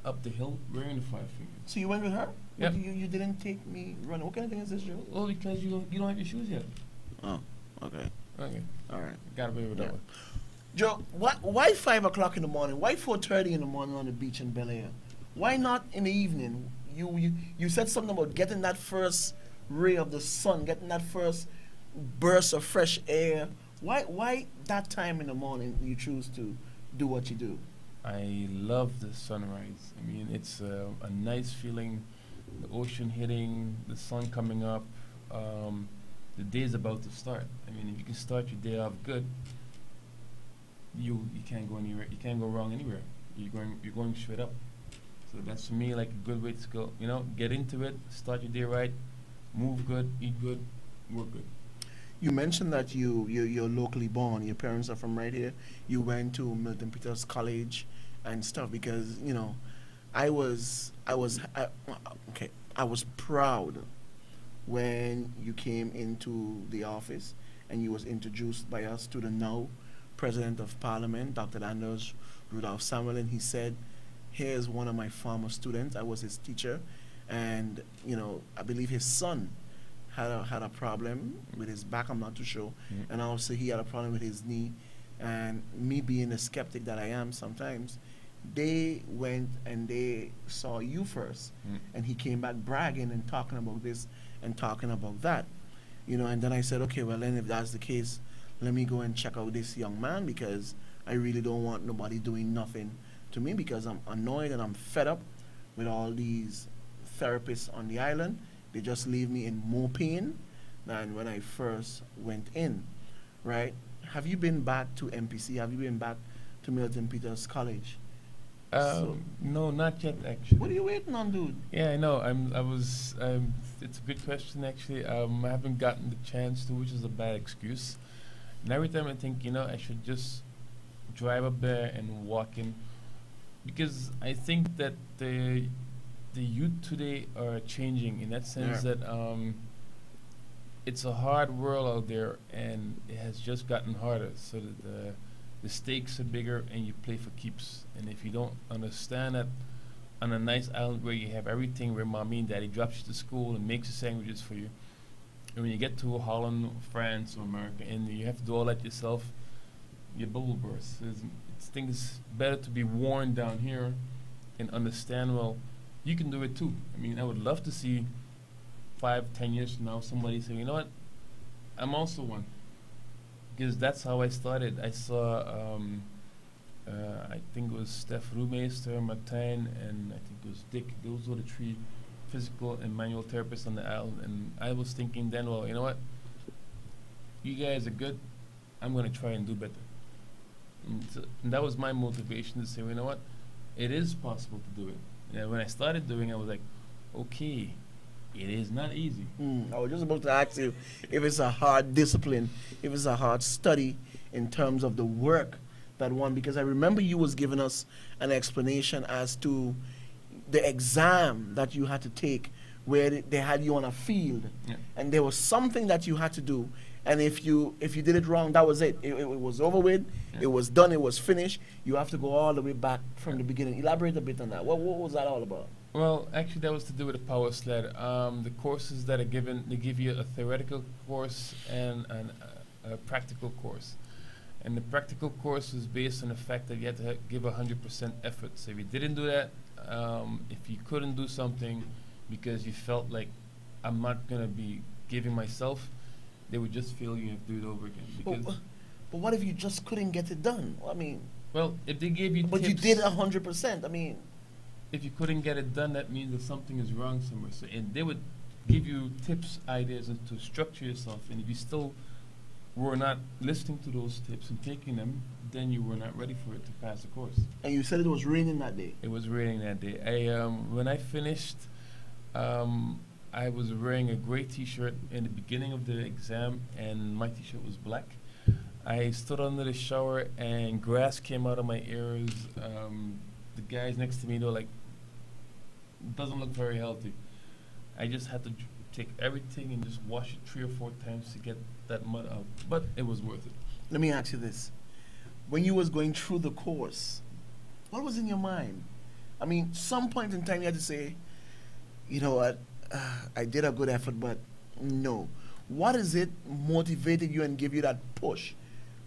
up the hill wearing the 5 fingers. So you went with her? Yeah. You didn't take me running. What kind of thing is this, Joe? Well, because you don't have your shoes yet. Oh, okay. Okay. All right. Got away with that one. Joe, why 5 o'clock in the morning? Why 4:30 in the morning on the beach in Bel Air? Why not in the evening? You said something about getting that first ray of the sun, getting that first burst of fresh air. Why that time in the morning you choose to do what you do? I love the sunrise. I mean, it's a nice feeling. The ocean hitting, the sun coming up. The day's about to start. I mean, if you can start your day off good, you can't go anywhere. You can't go wrong anywhere. You're going straight up. So that's for me like a good way to go. You know, get into it, start your day right, move good, eat good, work good. You mentioned that you're locally born. Your parents are from right here. You went to Milton Peters College and stuff, because you know, I was proud when you came into the office and you was introduced by us to the now President of Parliament, Dr. Anders Rudolph Samuel, and he said, here's one of my former students. I was his teacher, and you know, I believe his son had a problem with his back. I'm not too sure, and also he had a problem with his knee. And me being the skeptic that I am sometimes, they went and they saw you first, and he came back bragging and talking about this and talking about that, you know. And then I said, okay, well then if that's the case, let me go and check out this young man, because I really don't want nobody doing nothing to me, because I'm annoyed and I'm fed up with all these therapists on the island. They just leave me in more pain than when I first went in, right? Have you been back to MPC? Have you been back to Milton Peters College? No, not yet actually. What are you waiting on, dude? Yeah, I know. It's a good question actually. I haven't gotten the chance to, which is a bad excuse. And every time I think, you know, I should just drive up there and walk in, because I think that the youth today are changing in that sense that it's a hard world out there, and it has just gotten harder. So that the stakes are bigger, and you play for keeps. And if you don't understand that, on a nice island where you have everything, where mommy and daddy drops you to school and makes the sandwiches for you, and when you get to Holland, France, or America, and you have to do all that yourself, your bubble bursts. I think it's better to be worn down here and understand, well, you can do it too. I mean, I would love to see 5-10 years from now somebody say, you know what, I'm also one. Because that's how I started. I saw, I think it was Steph Roemeister, Martijn, and I think it was Dick. Those were the 3 physical and manual therapists on the island. And I was thinking then, well, you know what, you guys are good. I'm going to try and do better. And that was my motivation to say, well, you know what, it is possible to do it. And when I started doing it, I was like, okay, it is not easy. I was just about to ask you if it's a hard discipline, if it's a hard study in terms of the work that one, because I remember you was giving us an explanation as to the exam that you had to take, where they had you on a field, and there was something that you had to do, and if you did it wrong, that was it. It was over with. It was done. It was finished. You have to go all the way back from the beginning. Elaborate a bit on that. What was that all about? Well, actually, that was to do with the power sled. The courses that are given, they give you a theoretical course and a practical course. And the practical course is based on the fact that you had to give 100% effort. So if you didn't do that, if you couldn't do something because you felt like, I'm not going to be giving myself, they would just feel you have to do it over again. Because but what if you just couldn't get it done? I mean, well, if they gave you but tips, you did 100%. I mean, if you couldn't get it done, that means that something is wrong somewhere. So, and they would give you tips, ideas, and to structure yourself. And if you still were not listening to those tips and taking them, then you were not ready for it to pass the course. And you said it was raining that day. It was raining that day. When I finished, I was wearing a gray T-shirt in the beginning of the exam, and my T-shirt was black. I stood under the shower, and grass came out of my ears. The guys next to me, they were like, doesn't look very healthy. I just had to take everything and just wash it 3 or 4 times to get that mud out. But it was worth it. Let me ask you this. When you was going through the course, what was in your mind? I mean, some point in time you had to say, you know what, I did a good effort, but no. What is it motivated you and give you that push?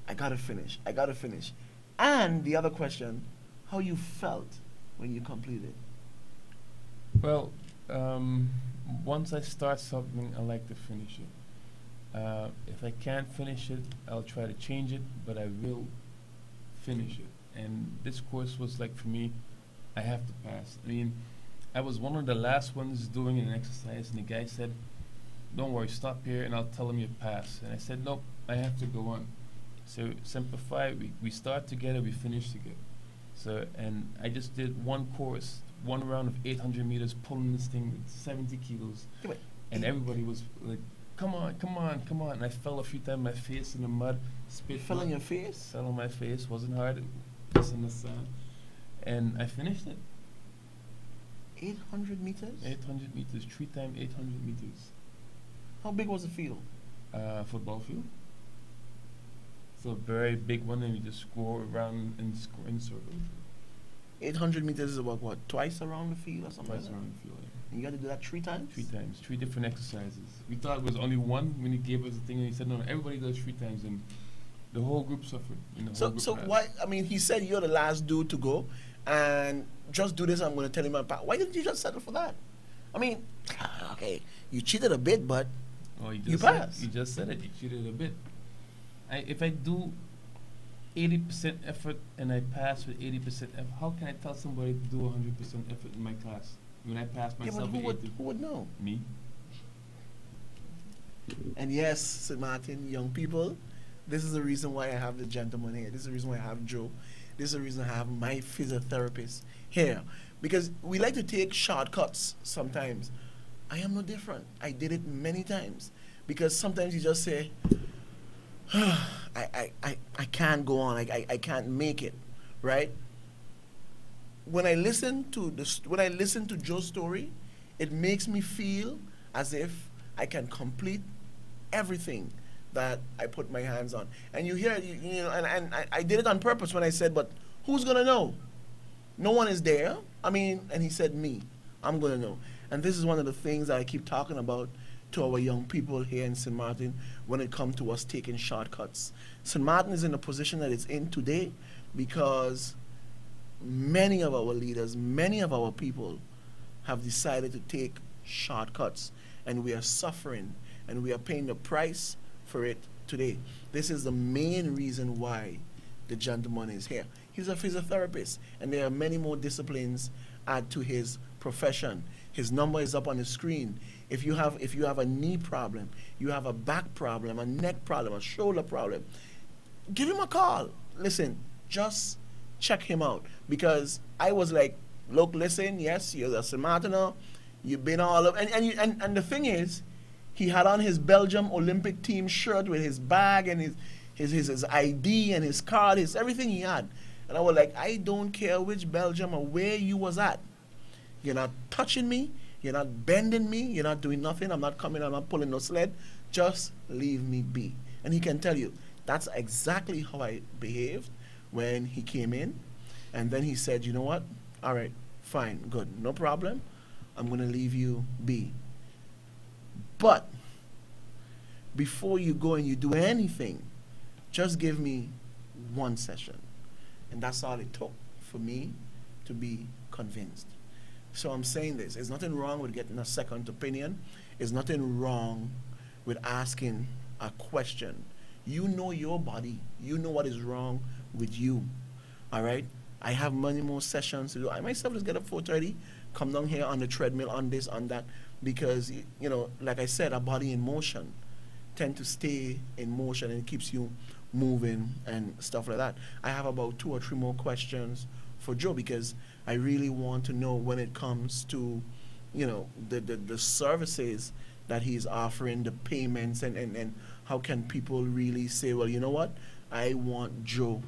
I gotta finish. I gotta finish. And the other question, how you felt when you completed? Well, once I start something, I like to finish it. If I can't finish it, I'll try to change it, but I will finish it. And this course was like, for me, I have to pass. I mean, I was one of the last ones doing an exercise, and the guy said, don't worry, stop here, and I'll tell him you pass. And I said, nope, I have to go on. So simplify, we start together, we finish together. So, and I just did one course, one round of 800 meters, pulling this thing with 70 kilos. And everybody was like, come on, come on, come on. And I fell a few times, my face in the mud. Spit fell on your face? Fell on my face, wasn't hard, just in the sun. And I finished it. 800 meters? 800 meters, 3 times 800 meters. How big was the field? Football field. So a very big one, and you just go around in circles. 800 meters is about what? Twice around the field or something? Twice like that? around the field. And you got to do that 3 times? 3 times, 3 different exercises. We thought it was only one when he gave us the thing, and he said, no, everybody does 3 times, and the whole group suffered. So why? I mean, he said you're the last dude to go, and just do this. I'm going to tell him my part. Why didn't you just settle for that? I mean, okay, you cheated a bit, but you passed. You just said it. You cheated a bit. If I do 80% effort and I pass with 80% effort, how can I tell somebody to do 100% effort in my class when I pass myself but with 80? who would know? Me. And yes, St. Martin, young people, this is the reason why I have the gentleman here. This is the reason why I have Joe. This is the reason I have my physiotherapist here. Because we like to take shortcuts sometimes. I am no different. I did it many times. Because sometimes you just say, I can't go on. I can't make it, right? When I listen to Joe's story, it makes me feel as if I can complete everything that I put my hands on. And you hear, and I did it on purpose when I said, but who's gonna know? No one is there. I mean, and he said, me. I'm gonna know. And this is one of the things that I keep talking about to our young people here in St. Martin when it comes to us taking shortcuts. St. Martin is in the position that it's in today because many of our leaders, many of our people have decided to take shortcuts, and we are suffering and we are paying the price for it today. This is the main reason why the gentleman is here. He's a physiotherapist, and there are many more disciplines add to his profession. His number is up on the screen. If you have a knee problem, you have a back problem, a neck problem, a shoulder problem, give him a call. Listen, just check him out. Because I was like, look, listen, yes, you're a St. Martiner, you've been all of, and the thing is, he had on his Belgian Olympic team shirt with his bag and his ID and his card, his everything he had. And I was like, I don't care which Belgium or where you was at. You're not touching me. You're not bending me. You're not doing nothing. I'm not coming. I'm not pulling no sled. Just leave me be. And he can tell you, that's exactly how I behaved when he came in. And then he said, you know what? All right, fine, good, no problem. I'm going to leave you be. But before you go and you do anything, just give me 1 session. And that's all it took for me to be convinced. So I'm saying this. There's nothing wrong with getting a second opinion. There's nothing wrong with asking a question. You know your body. You know what is wrong with you. All right? I have many more sessions to do. I myself just get up 4:30, come down here on the treadmill, on this, on that, because, you know, like I said, a body in motion tend to stay in motion, and it keeps you moving and stuff like that. I have about 2 or 3 more questions for Joe, because I really want to know when it comes to, you know, the services that he's offering, the payments, and how can people really say, well, you know what, I want Joe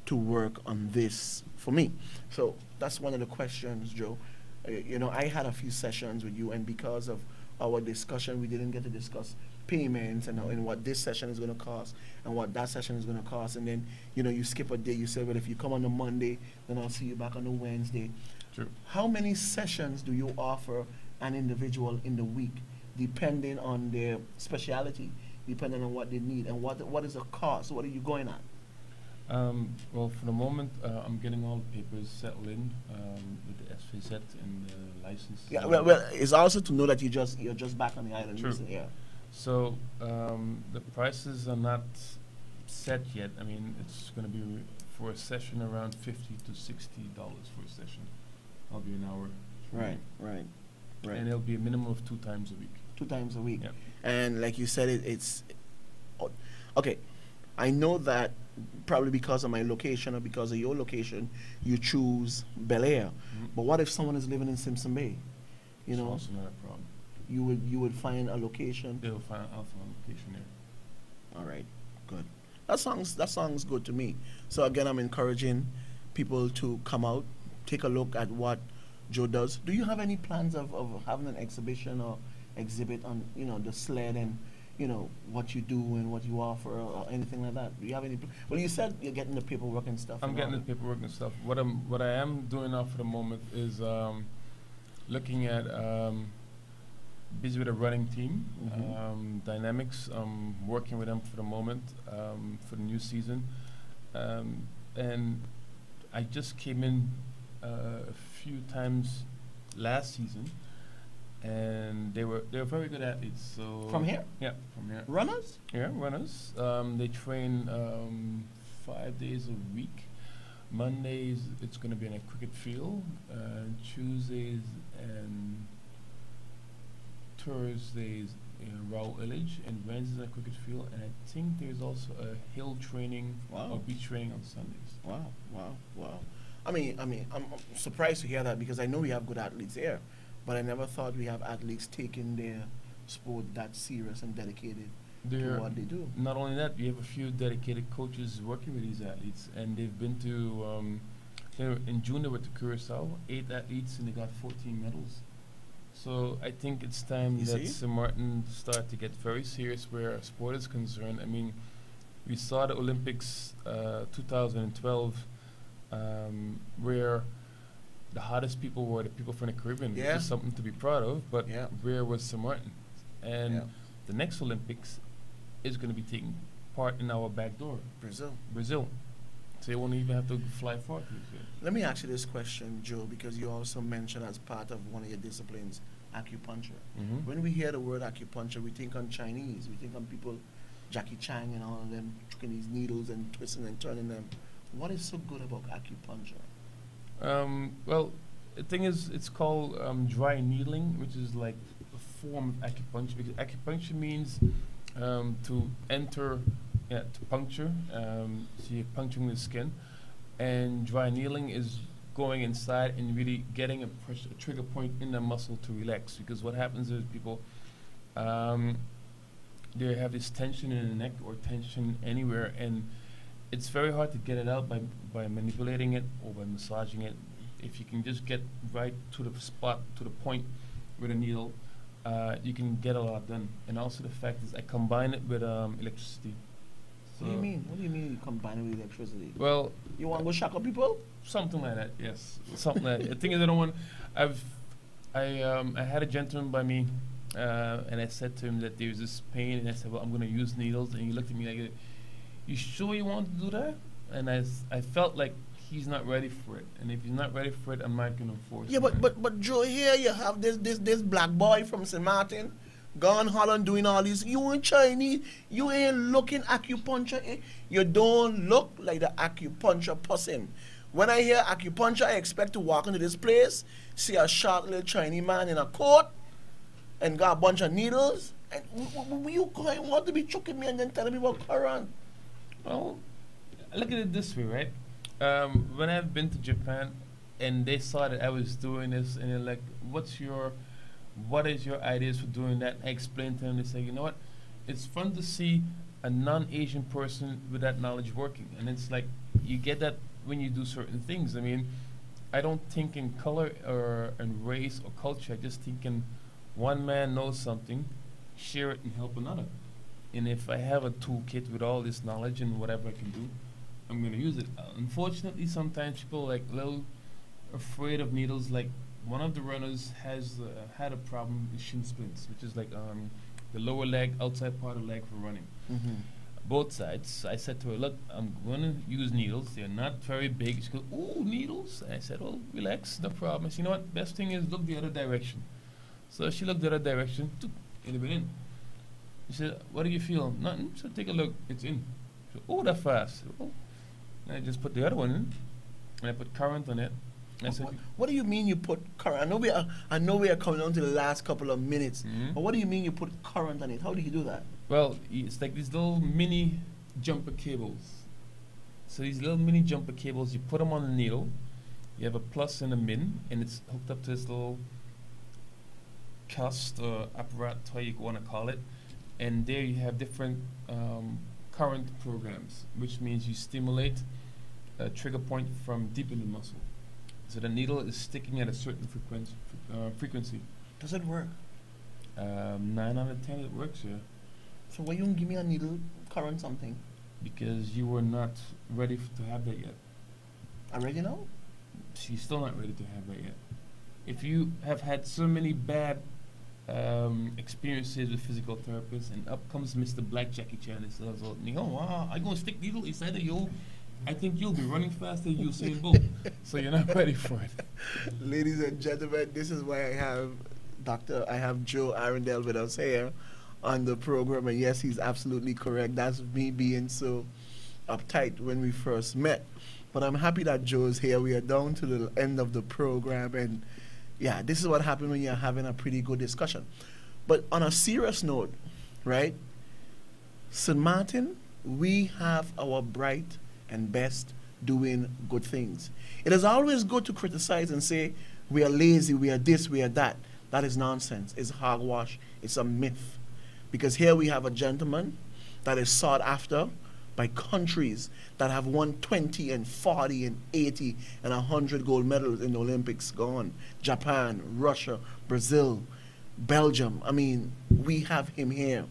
to work on this for me. So that's one of the questions, Joe. You know, I had a few sessions with you, and because of our discussion, we didn't get to discuss payments and what this session is going to cost and what that session is going to cost. And then, you know, you skip a day. You say, well, if you come on a Monday, then I'll see you back on a Wednesday. True. How many sessions do you offer an individual in the week, depending on their speciality, depending on what they need, and what is the cost? What are you going at? Well, for the moment, I'm getting all the papers settled in with the SVZ and the license. Yeah, well, it's also to know that you're just back on the island. True. Yeah. So the prices are not set yet. I mean, it's going to be for a session around $50 to $60 for a session. I'll be an hour. Right. And it'll be a minimum of 2 times a week. 2 times a week. Yeah. And like you said, it's okay. I know that probably because of my location or because of your location, you choose Bel Air. Mm-hmm. But what if someone is living in Simpson Bay? You know, also not a problem. You would find a location. I'll find a location there. All right, good. That sounds good to me. So again, I'm encouraging people to come out, take a look at what Joe does. Do you have any plans of having an exhibition or exhibit on, you know, the sled and, you know, what you do and what you offer or anything like that? Do you have any? Well, you said you're getting the paperwork and stuff. I'm getting the paperwork and stuff. What I am doing now for the moment is looking at busy with a running team, Dynamics. I'm working with them for the moment for the new season, and I just came in a few times last season, and they're very good athletes. So From here? Yeah, from here. Runners? Yeah, runners. They train 5 days a week. Mondays it's going to be in a cricket field. Tuesdays and Thursdays in Raw Village, and Wednesdays in a cricket field. And I think there's also a hill training or beach training on Sundays. Wow. I mean, I'm surprised to hear that because I know we have good athletes here, but I never thought we have athletes taking their sport that serious and dedicated to what they do. Not only that, we have a few dedicated coaches working with these athletes, and they've been to, in June they were to Curacao, 8 athletes, and they got 14 medals. So I think it's time that St. Martin start to get very serious where sport is concerned. I mean, we saw the Olympics 2012 where the hottest people were the people from the Caribbean, which is something to be proud of, but where was St. Martin? And the next Olympics is going to be taking part in our back door. Brazil. So they won't even have to fly far. Let me ask you this question, Joe, because you also mentioned as part of one of your disciplines, acupuncture. When we hear the word acupuncture, we think on Chinese. We think on people, Jackie Chan and all of them, taking these needles and twisting and turning them. What is so good about acupuncture? Well, the thing is, it's called dry needling, which is like a form of acupuncture, because acupuncture means to enter, to puncture, so you're puncturing the skin, and dry needling is going inside and really getting a trigger point in the muscle to relax, because what happens is people, they have this tension in the neck or tension anywhere, and it's very hard to get it out by manipulating it or by massaging it. If you can just get right to the spot, to the point with a needle, you can get a lot done. And also the fact is I combine it with electricity. So what do you mean? What do you mean you combine it with electricity? Well, you want to go shock up people? Something like that, yes. Something like that. The thing is, I don't want. I had a gentleman by me, and I said to him that there was this pain, and I said, well, I'm going to use needles. And he looked at me like, you sure you want to do that? And I felt like he's not ready for it. And if he's not ready for it, I'm not going to force him. Yeah, but Joe, here you have this black boy from St. Martin, gone Holland doing all these. You ain't Chinese. You ain't looking acupuncture. You don't look like the acupuncture person. When I hear acupuncture, I expect to walk into this place, see a short little Chinese man in a coat, and got a bunch of needles. And you want to be choking me and then telling me about current? Well, look at it this way, right? When I've been to Japan and they saw that I was doing this, and they're like, what is your ideas for doing that? I explained to them, they say, you know what? It's fun to see a non-Asian person with that knowledge working. And it's like, you get that when you do certain things. I mean, I don't think in color or in race or culture. I just think in one man knows something, share it and help another. And if I have a toolkit with all this knowledge and whatever I can do, I'm going to use it. Unfortunately, sometimes people are like a little afraid of needles. Like one of the runners has had a problem with shin splints, which is like the lower leg, outside part of the leg for running. Both sides. I said to her, look, I'm going to use needles. They're not very big. She goes, ooh, needles? And I said, well, relax, no problem. I said, you know what, best thing is look the other direction. So she looked the other direction, and it went in. She said, what do you feel? Nothing. So take a look. It's in. She said, oh, that fast. Oh. And I just put the other one in, and I put current on it. I said, what do you mean you put current? I know we are coming on to the last couple of minutes, but what do you mean you put current on it? How do you do that? Well, it's like these little mini jumper cables. So these little mini jumper cables, you put them on the needle. You have a plus and a min, and it's hooked up to this little cast or apparatus, how you want to call it. And there you have different current programs, which means you stimulate a trigger point from deep in the muscle. So the needle is sticking at a certain frequency. Does it work? 9 out of 10 it works, yeah. So why you don't give me a needle current something? Because you were not ready to have that yet. Already now? She's still not ready to have that yet. If you have had so many bad experiences with physical therapists, and up comes Mr. Black Jackie Chan and says, I'm going to stick needle inside of you. I think you'll be running faster than Usain Bolt. So you're not ready for it. Ladies and gentlemen, this is why I have Joe Arrindell with us here on the program. And yes, he's absolutely correct. That's me being so uptight when we first met. But I'm happy that Joe's here. We are down to the end of the program. And yeah, this is what happens when you're having a pretty good discussion. But on a serious note, right? St. Martin, we have our bright and best doing good things. It is always good to criticize and say, we are lazy, we are this, we are that. That is nonsense. It's hogwash. It's a myth. Because here we have a gentleman that is sought after by countries that have won 20 and 40 and 80 and 100 gold medals in the Olympics gone. Japan, Russia, Brazil, Belgium. I mean, we have him here.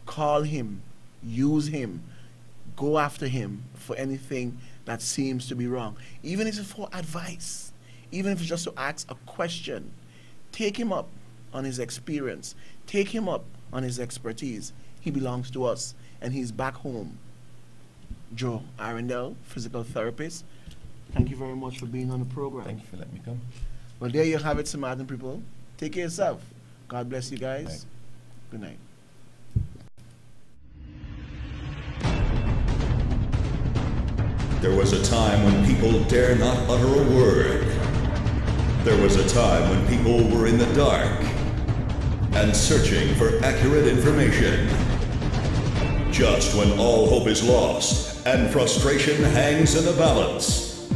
Call him, use him, go after him for anything that seems to be wrong. Even if it's for advice, even if it's just to ask a question, take him up on his experience. Take him up on his expertise. He belongs to us, and he's back home. Joe Arrindell, physical therapist. Thank you very much for being on the program. Thank you for letting me come. Well, there you have it, St. Martin people. Take care of yourself. God bless you guys. Good night. There was a time when people dare not utter a word. There was a time when people were in the dark and searching for accurate information. Just when all hope is lost and frustration hangs in the balance,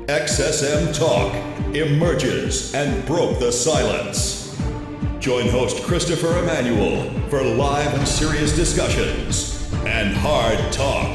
SXMTalk emerges and broke the silence. Join host Christopher Emmanuel for live and serious discussions and hard talk.